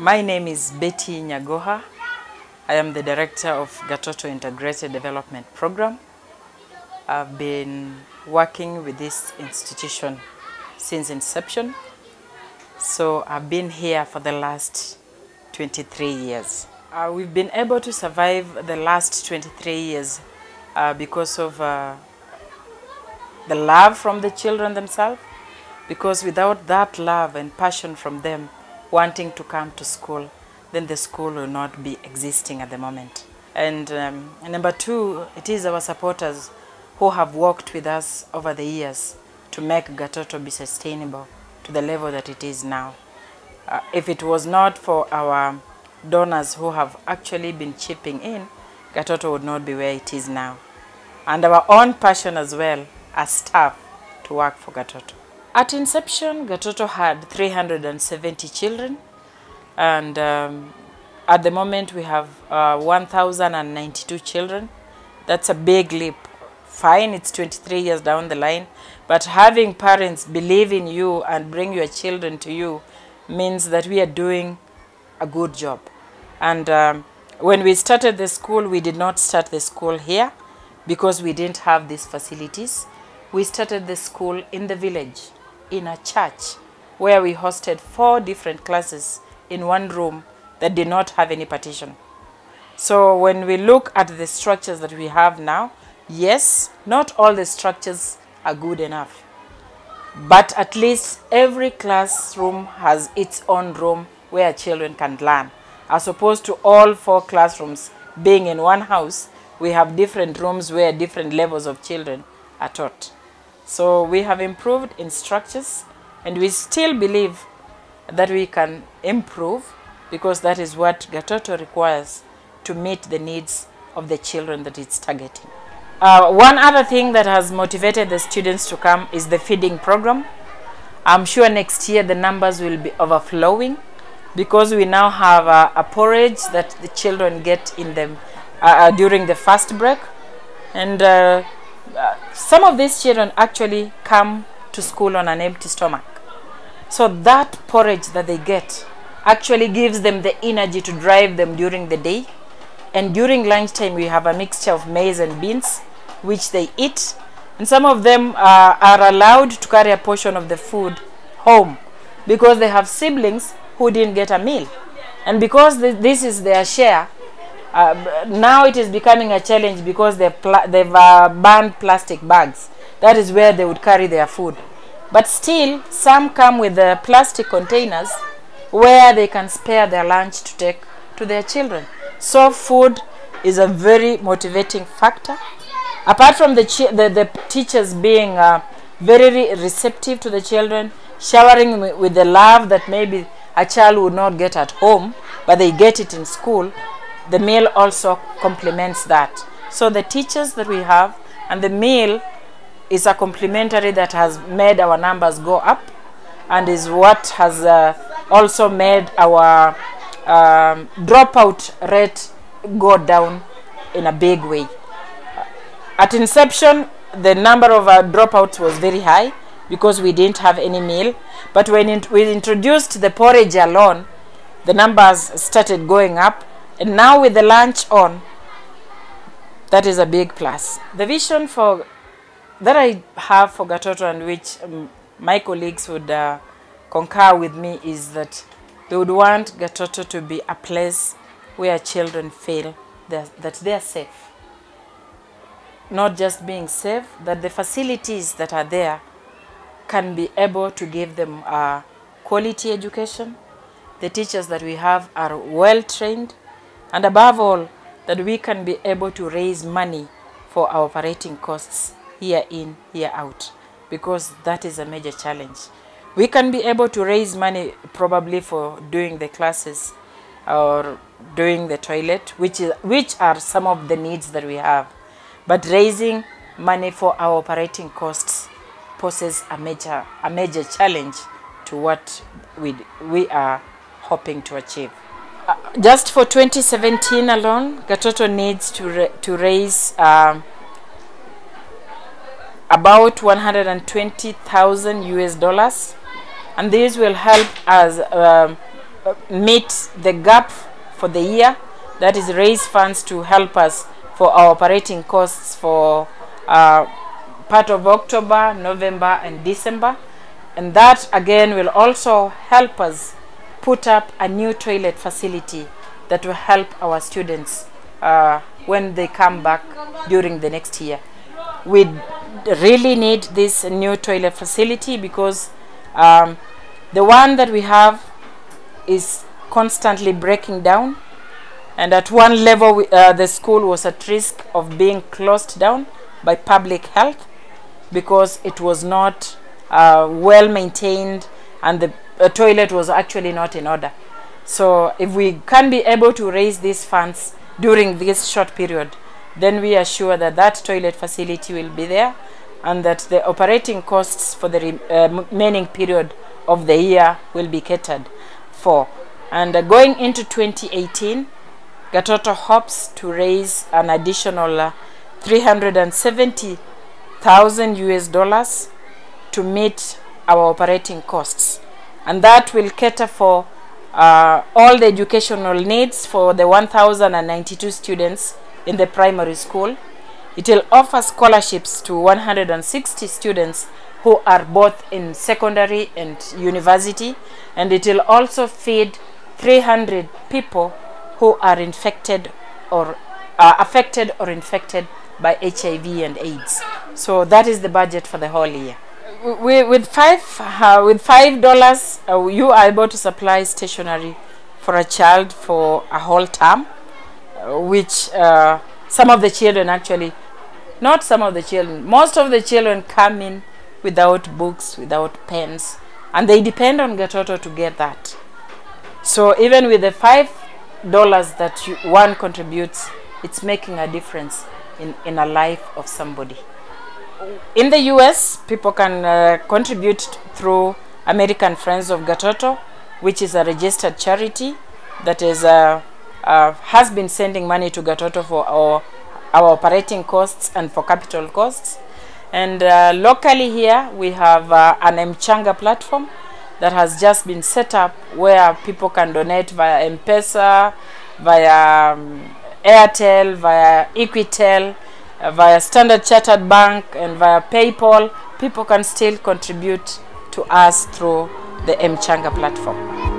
My name is Betty Nyagoha. I am the director of Gatoto Integrated Development Program. I've been working with this institution since inception. So I've been here for the last 23 years. We've been able to survive the last 23 years because of the love from the children themselves. Because without that love and passion from them wanting to come to school, then the school will not be existing at the moment. And number two, it is our supporters who have worked with us over the years to make Gatoto be sustainable to the level that it is now. If it was not for our donors who have actually been chipping in, Gatoto would not be where it is now. And our own passion as well as staff to work for Gatoto. At inception, Gatoto had 370 children, and at the moment we have 1,092 children. That's a big leap. Fine, it's 23 years down the line, but having parents believe in you and bring your children to you means that we are doing a good job. And when we started the school, we did not start the school here because we didn't have these facilities. We started the school in the village, in a church, where we hosted 4 different classes in one room that did not have any partition. So when we look at the structures that we have now, yes, not all the structures are good enough, but at least every classroom has its own room where children can learn. As opposed to all 4 classrooms being in one house, we have different rooms where different levels of children are taught. So we have improved in structures, and we still believe that we can improve because that is what Gatoto requires to meet the needs of the children that it's targeting. One other thing that has motivated the students to come is the feeding program. I'm sure next year the numbers will be overflowing because we now have a porridge that the children get in them during the fast break. And some of these children actually come to school on an empty stomach. So that porridge that they get actually gives them the energy to drive them during the day. And during lunchtime, we have a mixture of maize and beans, which they eat. And some of them are allowed to carry a portion of the food home because they have siblings who didn't get a meal. And because this is their share, now it is becoming a challenge because they've banned plastic bags. That is where they would carry their food. But still, some come with the plastic containers where they can spare their lunch to take to their children. So food is a very motivating factor. Apart from the teachers being very receptive to the children, showering with the love that maybe a child would not get at home, but they get it in school, the meal also complements that. So the teachers that we have and the meal is a complementary that has made our numbers go up and is what has also made our dropout rate go down in a big way. At inception, the number of dropouts was very high because we didn't have any meal. But when we introduced the porridge alone, the numbers started going up. And now with the lunch on, that is a big plus. The vision that I have for Gatoto, and which my colleagues would concur with me, is that they would want Gatoto to be a place where children feel that they are safe. Not just being safe, that the facilities that are there can be able to give them a quality education. The teachers that we have are well trained. And above all, that we can be able to raise money for our operating costs year in, year out, because that is a major challenge. We can be able to raise money probably for doing the classes or doing the toilet, which are some of the needs that we have. But raising money for our operating costs poses a major challenge to what we are hoping to achieve. Just for 2017 alone, Gatoto needs to raise about $120,000 US, and this will help us meet the gap for the year, that is raise funds to help us for our operating costs for part of October, November and December. And that again will also help us put up a new toilet facility that will help our students when they come back during the next year. We really need this new toilet facility because the one that we have is constantly breaking down, and at one level the school was at risk of being closed down by public health because it was not well maintained and the toilet was actually not in order. So if we can be able to raise these funds during this short period, then we are sure that that toilet facility will be there and that the operating costs for the remaining period of the year will be catered for. And going into 2018, Gatoto hopes to raise an additional $370,000 to meet our operating costs, and that will cater for all the educational needs for the 1,092 students in the primary school. It will offer scholarships to 160 students who are both in secondary and university, and it will also feed 300 people who are infected or affected or infected by HIV and AIDS. So that is the budget for the whole year. With $5, you are able to supply stationery for a child for a whole term, which some of the children actually, not some of the children, most of the children come in without books, without pens, and they depend on Gatoto to get that. So even with the $5 that one contributes, it's making a difference in a life of somebody. In the US, people can contribute through American Friends of Gatoto, which is a registered charity that is has been sending money to Gatoto for our operating costs and for capital costs. And locally here, we have an Mchanga platform that has just been set up where people can donate via M-Pesa, via Airtel, via Equitel, via Standard Chartered Bank, and via PayPal. People can still contribute to us through the Mchanga platform.